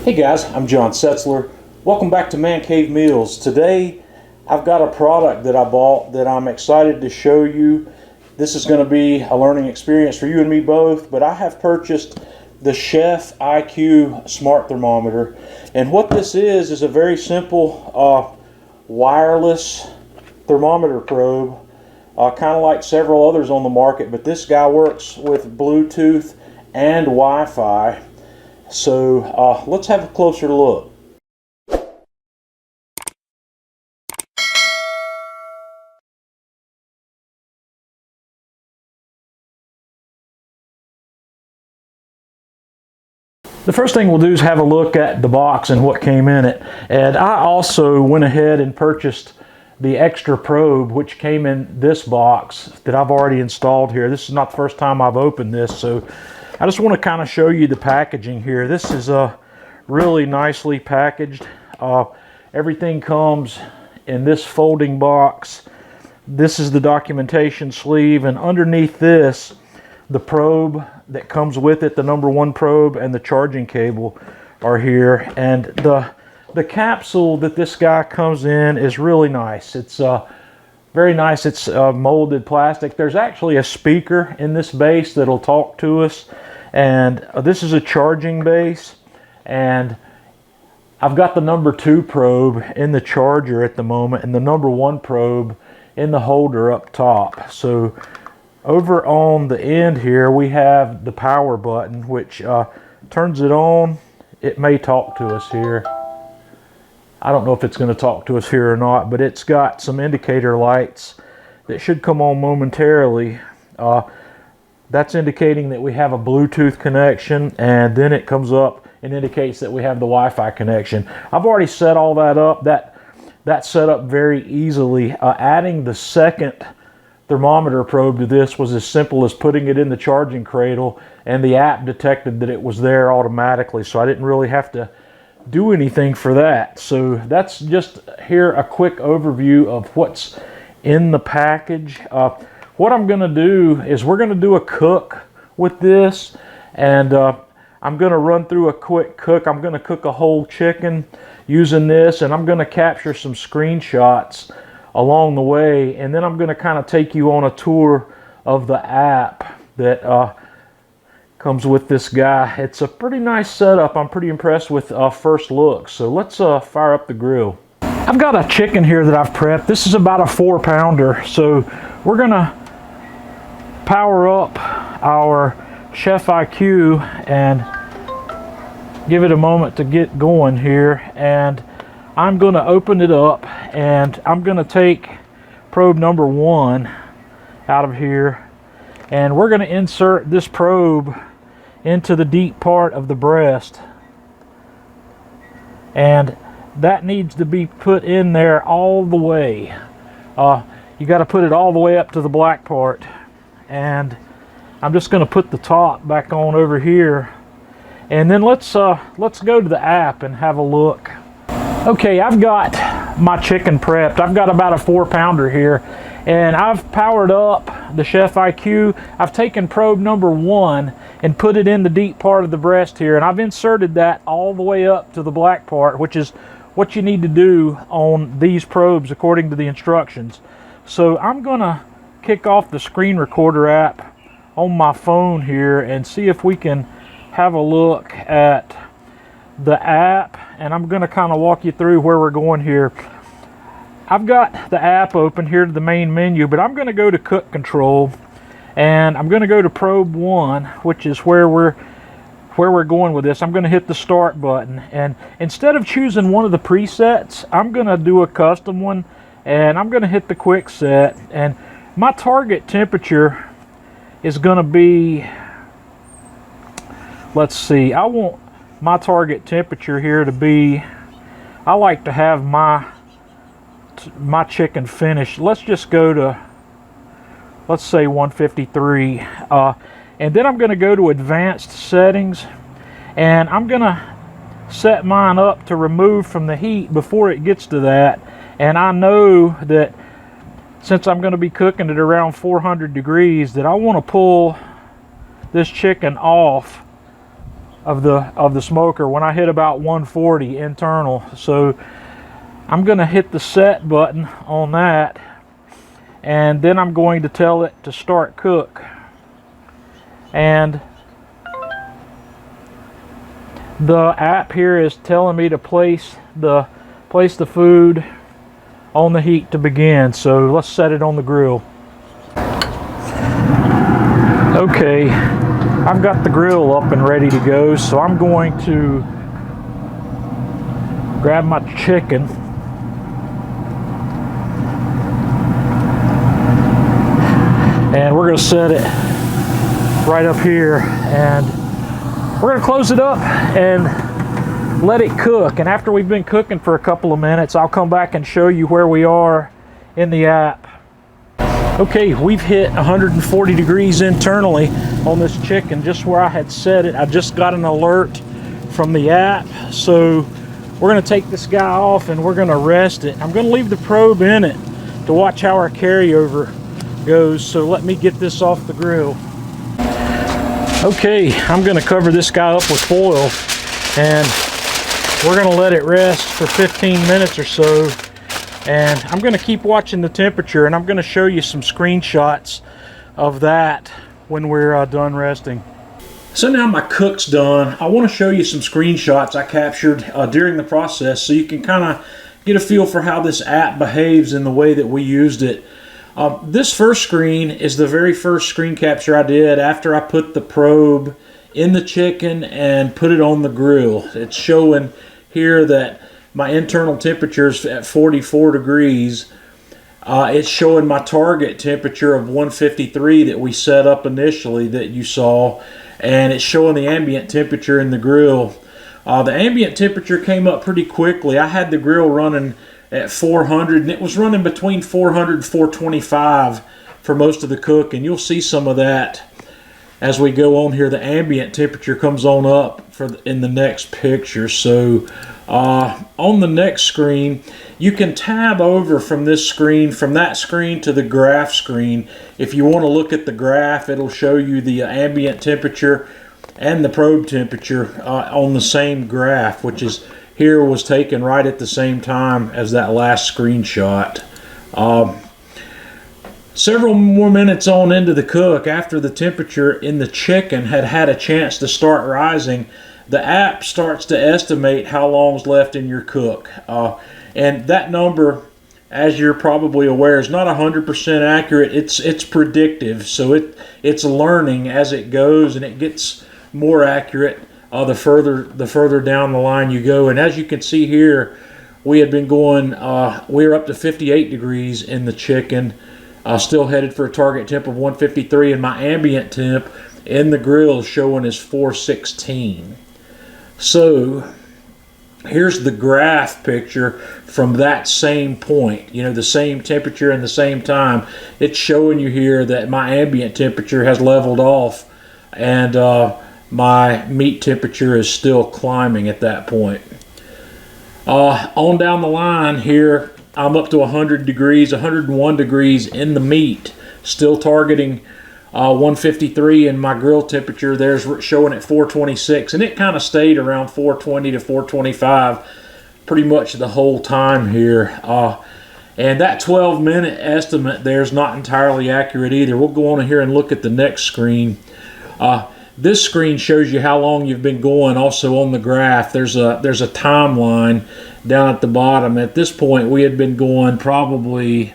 Hey guys, I'm John Setzler. Welcome back to Man Cave Meals. Today I've got a product that I bought that I'm excited to show you. This is going to be a learning experience for you and me both, but I have purchased the chefiq smart thermometer, and what this is a very simple wireless thermometer probe, kind of like several others on the market, but this guy works with Bluetooth and Wi-Fi. So let's have a closer look. The first thing we'll do is have a look at the box and what came in it. And I also went ahead and purchased the extra probe, which came in this box that I've already installed here. This is not the first time I've opened this, so I just want to kind of show you the packaging here. This is really nicely packaged. Everything comes in this folding box. This is the documentation sleeve, and underneath this, the probe that comes with it, the #1 probe and the charging cable are here. And the capsule that this guy comes in is really nice. It's very nice. It's molded plastic. There's actually a speaker in this base that'll talk to us, and this is a charging base, and I've got the #2 probe in the charger at the moment and the #1 probe in the holder up top. So over on the end here we have the power button, which turns it on. It may talk to us here. I don't know if it's going to talk to us here or not, but it's got some indicator lights that should come on momentarily. That's indicating that we have a Bluetooth connection, and then it comes up and indicates that we have the Wi-Fi connection. I've already set all that up. That's set up very easily. Adding the second thermometer probe to this was as simple as putting it in the charging cradle, and the app detected that it was there automatically, so I didn't really have to do anything for that. So that's just here a quick overview of what's in the package. What I'm going to do is we're going to do a cook with this, and I'm going to run through a quick cook. I'm going to cook a whole chicken using this, and I'm going to capture some screenshots along the way, and then I'm going to kind of take you on a tour of the app that comes with this guy. It's a pretty nice setup. I'm pretty impressed with first look. So let's fire up the grill. I've got a chicken here that I've prepped. This is about a 4-pounder. So we're going to power up our chefiq and give it a moment to get going here. And I'm going to open it up, and I'm going to take probe #1 out of here, and we're going to insert this probe into the deep part of the breast, and that needs to be put in there all the way. You got to put it all the way up to the black part, and I'm just going to put the top back on over here, and then let's go to the app and have a look. Okay, I've got my chicken prepped. I've got about a 4-pounder here, and I've powered up the chefiq. I've taken probe #1 and put it in the deep part of the breast here, and I've inserted that all the way up to the black part, which is what you need to do on these probes according to the instructions. So I'm gonna kick off the screen recorder app on my phone here and see if we can have a look at the app, and I'm going to kind of walk you through where we're going here. I've got the app open here to the main menu, but I'm going to go to cook control, and I'm going to go to probe 1, which is where we're going with this. I'm going to hit the start button, and instead of choosing one of the presets, I'm going to do a custom one, and I'm going to hit the quick set, and my target temperature is going to be, let's see, I want my target temperature here to be, I like to have my chicken finished. Let's just go to, let's say 153, and then I'm going to go to advanced settings, and I'm going to set mine up to remove from the heat before it gets to that. And I know that since I'm going to be cooking at around 400 degrees, that I want to pull this chicken off of the smoker when I hit about 140 internal. So I'm going to hit the set button on that, and then I'm going to tell it to start cook. And the app here is telling me to place the food on the heat to begin. So let's set it on the grill. Okay, I've got the grill up and ready to go, so I'm going to grab my chicken and we're going to set it right up here, and we're going to close it up and let it cook. And after we've been cooking for a couple of minutes, I'll come back and show you where we are in the app. Okay, we've hit 140 degrees internally on this chicken, just where I had set it. I just got an alert from the app, so we're going to take this guy off and we're going to rest it. I'm going to leave the probe in it to watch how our carryover goes, so let me get this off the grill. Okay, I'm going to cover this guy up with foil, and we're going to let it rest for 15 minutes or so. And I'm going to keep watching the temperature, and I'm going to show you some screenshots of that when we're done resting. So now my cook's done. I want to show you some screenshots I captured during the process, so you can kind of get a feel for how this app behaves in the way that we used it. This first screen is the very first screen capture I did after I put the probe in the chicken and put it on the grill. It's showing here that my internal temperature is at 44 degrees. It's showing my target temperature of 153 that we set up initially that you saw, and it's showing the ambient temperature in the grill. The ambient temperature came up pretty quickly. I had the grill running at 400, and it was running between 400 and 425 for most of the cook, and you'll see some of that as we go on here. The ambient temperature comes on up in the next picture. So on the next screen, you can tab over from this screen, from that screen to the graph screen. If you want to look at the graph, it'll show you the ambient temperature and the probe temperature on the same graph, which is here was taken right at the same time as that last screenshot. Several more minutes on into the cook, after the temperature in the chicken had a chance to start rising, the app starts to estimate how long's left in your cook. And that number, as you're probably aware, is not 100% accurate. It's predictive, so it's learning as it goes, and it gets more accurate the further down the line you go. And as you can see here, we had been going, we were up to 58 degrees in the chicken, still headed for a target temp of 153, and my ambient temp in the grill is showing is 416. So here's the graph picture from that same point, the same temperature and the same time. It's showing you here that my ambient temperature has leveled off, and my meat temperature is still climbing at that point. On down the line here, I'm up to 100 degrees, 101 degrees in the meat, still targeting 153, and my grill temperature there's showing at 426, and it kind of stayed around 420 to 425 pretty much the whole time here. And that 12-minute estimate there's not entirely accurate either. We'll go on here and look at the next screen. This screen shows you how long you've been going. Also on the graph, there's a timeline down at the bottom. At this point, we had been going probably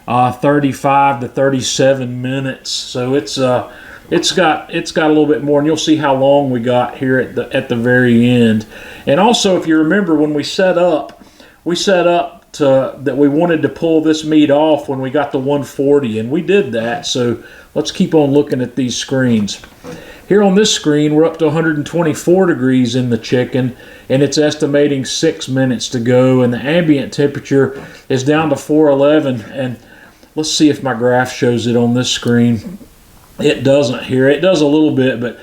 35 to 37 minutes. So it's got a little bit more, and you'll see how long we got here at the very end. And also, if you remember, when we set up that we wanted to pull this meat off when we got to 140, and we did that. So let's keep on looking at these screens. Here on this screen, we're up to 124 degrees in the chicken, and it's estimating 6 minutes to go, and the ambient temperature is down to 411. And let's see if my graph shows it on this screen. It doesn't here. It does a little bit, but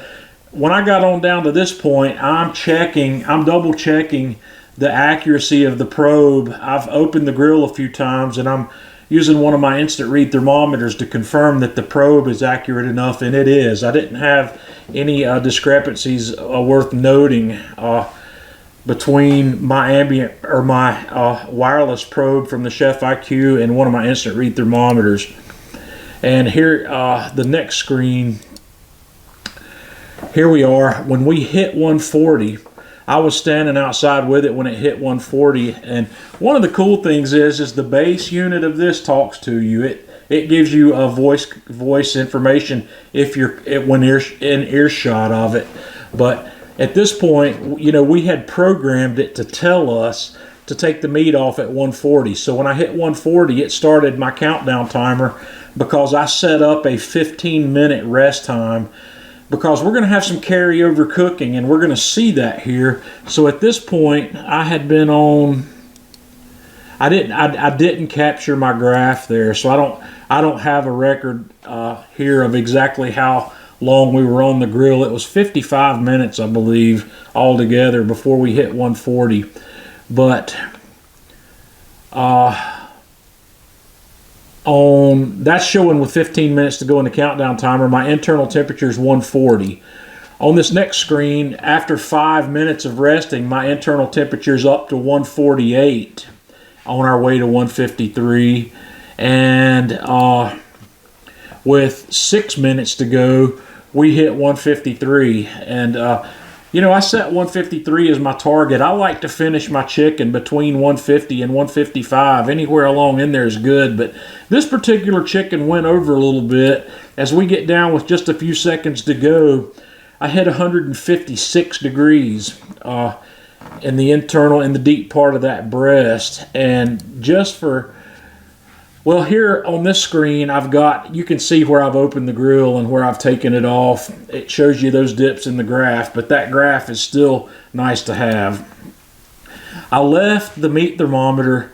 when I got on down to this point, I'm double checking the accuracy of the probe. I've opened the grill a few times, and I'm using one of my instant read thermometers to confirm that the probe is accurate enough, and it is. I didn't have any discrepancies worth noting between my ambient or my wireless probe from the chefiq and one of my instant read thermometers. And here, the next screen, here we are. When we hit 140, I was standing outside with it when it hit 140, and one of the cool things is the base unit of this talks to you. It gives you a voice information if you're when you're in earshot of it. But at this point, you know, we had programmed it to tell us to take the meat off at 140. So when I hit 140, it started my countdown timer, because I set up a 15-minute rest time, because we're going to have some carryover cooking, and we're going to see that here. So at this point, I had been on. I didn't capture my graph there, so I don't have a record here of exactly how long we were on the grill. It was 55 minutes, I believe, altogether before we hit 140. But that's showing with 15 minutes to go in the countdown timer. My internal temperature is 140. On this next screen, after 5 minutes of resting, my internal temperature is up to 148 on our way to 153. And with 6 minutes to go, we hit 153. And you know, I set 153 as my target. I like to finish my chicken between 150 and 155. Anywhere along in there is good, but this particular chicken went over a little bit. As we get down with just a few seconds to go, I hit 156 degrees in the deep part of that breast. And just for, well, here on this screen, you can see where I've opened the grill and where I've taken it off. It shows you those dips in the graph, but that graph is still nice to have. I left the meat thermometer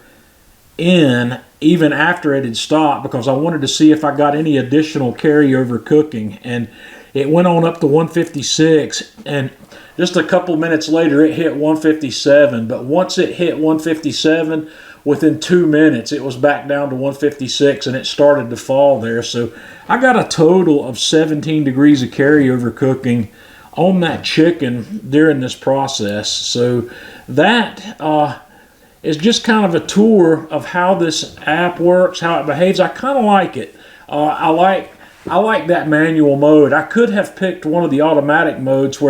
in even after it had stopped, because I wanted to see if I got any additional carryover cooking, and it went on up to 156, and just a couple minutes later it hit 157. But once it hit 157, within 2 minutes it was back down to 156, and it started to fall there. So I got a total of 17 degrees of carryover cooking on that chicken during this process. So that is just kind of a tour of how this app works, how it behaves. I kind of like it. I like that manual mode. I could have picked one of the automatic modes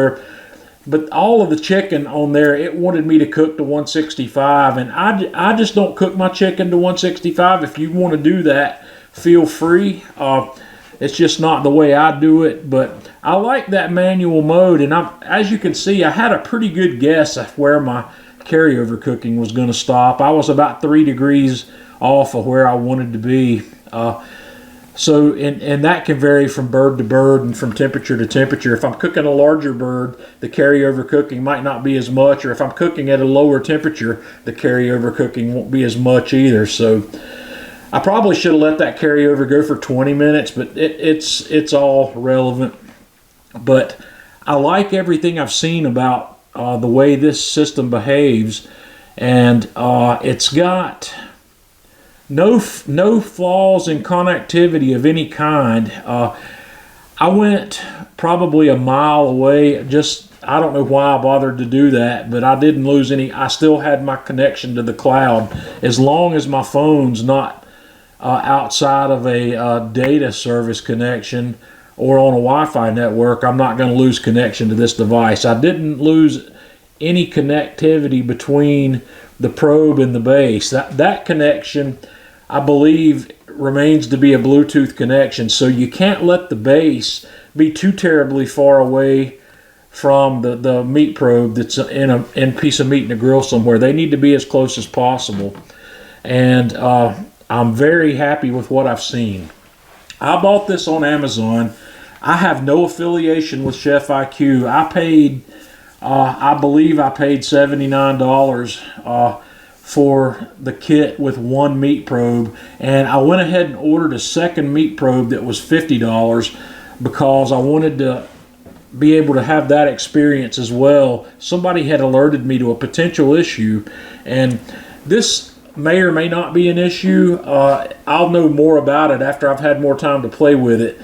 but all of the chicken on there, it wanted me to cook to 165, and I just don't cook my chicken to 165. If you want to do that, feel free. It's just not the way I do it, but I like that manual mode, and as you can see, I had a pretty good guess of where my carryover cooking was going to stop. I was about 3 degrees off of where I wanted to be. So, and that can vary from bird to bird and from temperature to temperature. If I'm cooking a larger bird, the carryover cooking might not be as much, or if I'm cooking at a lower temperature, the carryover cooking won't be as much either. So I probably should have let that carryover go for 20 minutes, but it's all relevant. But I like everything I've seen about the way this system behaves, and it's got no flaws in connectivity of any kind. I went probably a mile away. I don't know why I bothered to do that, but I didn't lose any. I still had my connection to the cloud. As long as my phone's not outside of a data service connection or on a Wi-Fi network, I'm not going to lose connection to this device. I didn't lose any connectivity between the probe and the base. That connection, I believe, remains to be a Bluetooth connection, so you can't let the base be too terribly far away from the meat probe that's in a piece of meat in a grill somewhere. They need to be as close as possible, and I'm very happy with what I've seen. I bought this on Amazon. I have no affiliation with chefiq. I believe I paid $79 for the kit with one meat probe, and I went ahead and ordered a second meat probe that was $50 because I wanted to be able to have that experience as well. Somebody had alerted me to a potential issue, and this may or may not be an issue. I'll know more about it after I've had more time to play with it.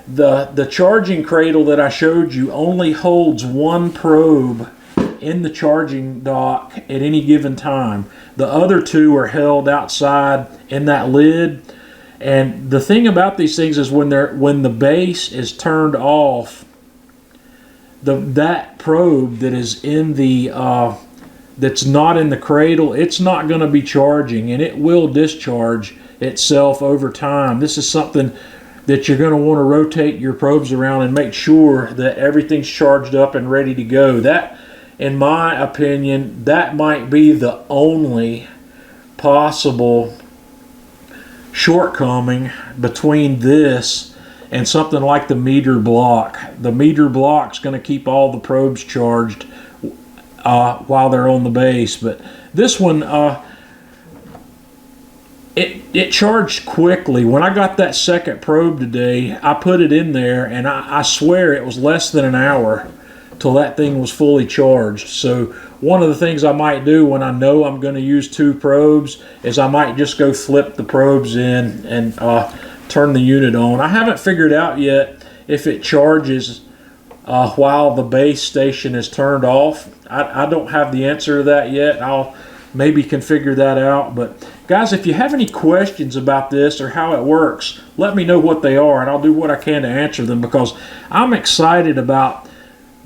The charging cradle that I showed you only holds one probe in the charging dock at any given time. The other two are held outside in that lid. And the thing about these things is when the base is turned off, that probe that is in the that's not in the cradle, it's not going to be charging, and it will discharge itself over time. This is something that you're going to want to rotate your probes around and make sure that everything's charged up and ready to go. That, in my opinion, that might be the only possible shortcoming between this and something like the meter block. The meter block's going to keep all the probes charged while they're on the base, but this one it charged quickly. When I got that second probe today, I put it in there, and I swear it was less than an hour till that thing was fully charged. So one of the things I might do when I know I'm going to use two probes is I might just go flip the probes in and turn the unit on. I haven't figured out yet if it charges while the base station is turned off. I don't have the answer to that yet. I'll maybe can figure that out. But guys, if you have any questions about this or how it works, let me know what they are, and I'll do what I can to answer them, because I'm excited about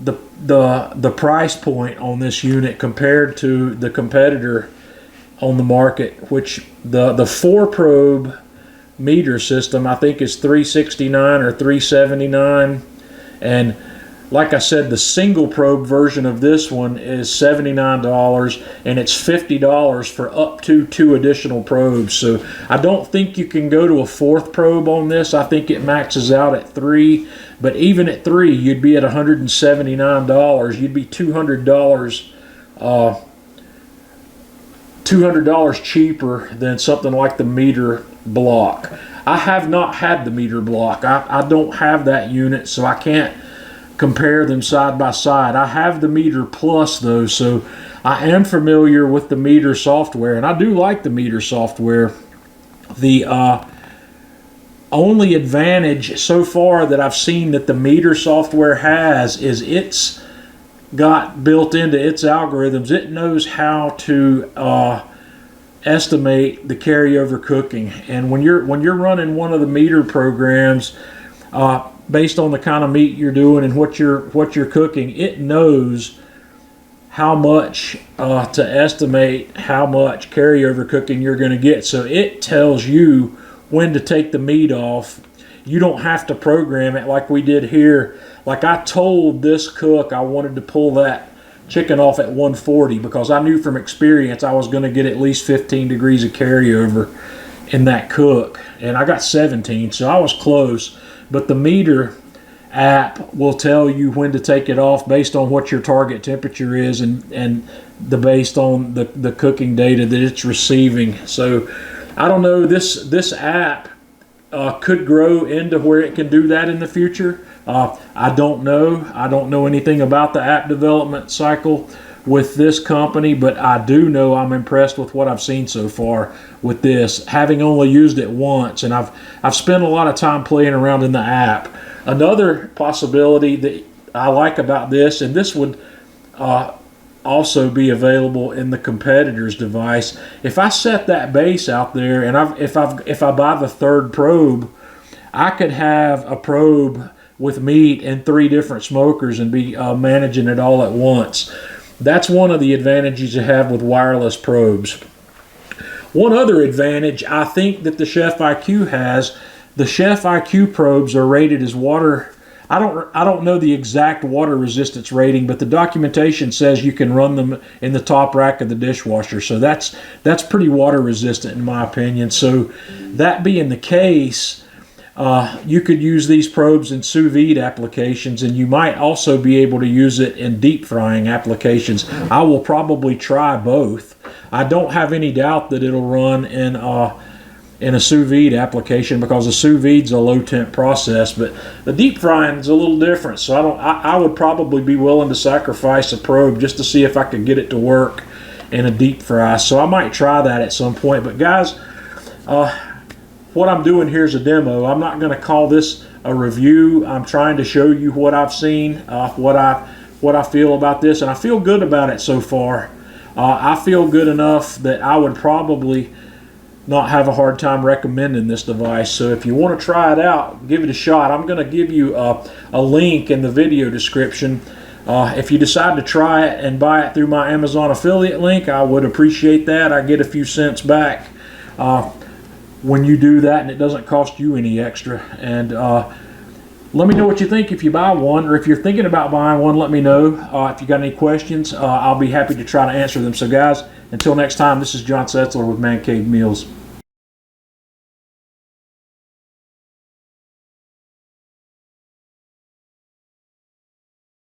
the price point on this unit compared to the competitor on the market, which the 4-probe meter system I think is $369 or $379, and like I said, the single probe version of this one is $79, and it's $50 for up to 2 additional probes. So I don't think you can go to a 4th probe on this. I think it maxes out at 3, but even at 3, you'd be at $179. You'd be $200 cheaper than something like the meter block. I have not had the meter block. I don't have that unit, so I can't compare them side by side. I have the meter plus though, so I am familiar with the meter software, and I do like the meter software. The only advantage so far that I've seen that the meter software has is it's got built into its algorithms, it knows how to estimate the carryover cooking. And when you're running one of the meter programs, based on the kind of meat you're doing and what you're cooking, it knows how much to estimate how much carryover cooking you're going to get. So it tells you when to take the meat off. You don't have to program it like we did here. Like I told this cook I wanted to pull that chicken off at 140 because I knew from experience I was going to get at least 15 degrees of carryover in that cook, and I got 17, so I was close. But the meter app will tell you when to take it off based on what your target temperature is and based on the cooking data that it's receiving. So I don't know, this app could grow into where it can do that in the future. I don't know anything about the app development cycle with this company, but I do know I'm impressed with what I've seen so far with this, having only used it once, and I've spent a lot of time playing around in the app. Another possibility that I like about this, and this would also be available in the competitor's device, if I set that base out there and if I buy the 3rd probe, I could have a probe with meat in 3 different smokers and be managing it all at once. That's one of the advantages you have with wireless probes. One other advantage I think that the chefiq has, the chefiq probes are rated as water. I don't know the exact water resistance rating, but the documentation says you can run them in the top rack of the dishwasher. So that's pretty water resistant in my opinion. So that being the case, you could use these probes in sous vide applications, and you might also be able to use it in deep frying applications. I will probably try both. I don't have any doubt that it'll run in a sous vide application because a sous vide's a low temp process, but the deep frying is a little different. So I would probably be willing to sacrifice a probe just to see if I could get it to work in a deep fry. So I might try that at some point. But guys, what I'm doing here is a demo. I'm not going to call this a review. I'm trying to show you what I've seen, what I feel about this, and I feel good about it so far. I feel good enough that I would probably not have a hard time recommending this device. So if you want to try it out, give it a shot. I'm going to give you a link in the video description. If you decide to try it and buy it through my Amazon affiliate link, I would appreciate that. I get a few cents back when you do that, and it doesn't cost you any extra. And let me know what you think if you buy one, or if you're thinking about buying one, let me know. If you got any questions, I'll be happy to try to answer them. So guys, until next time, this is John Setzler with Man Cave Meals.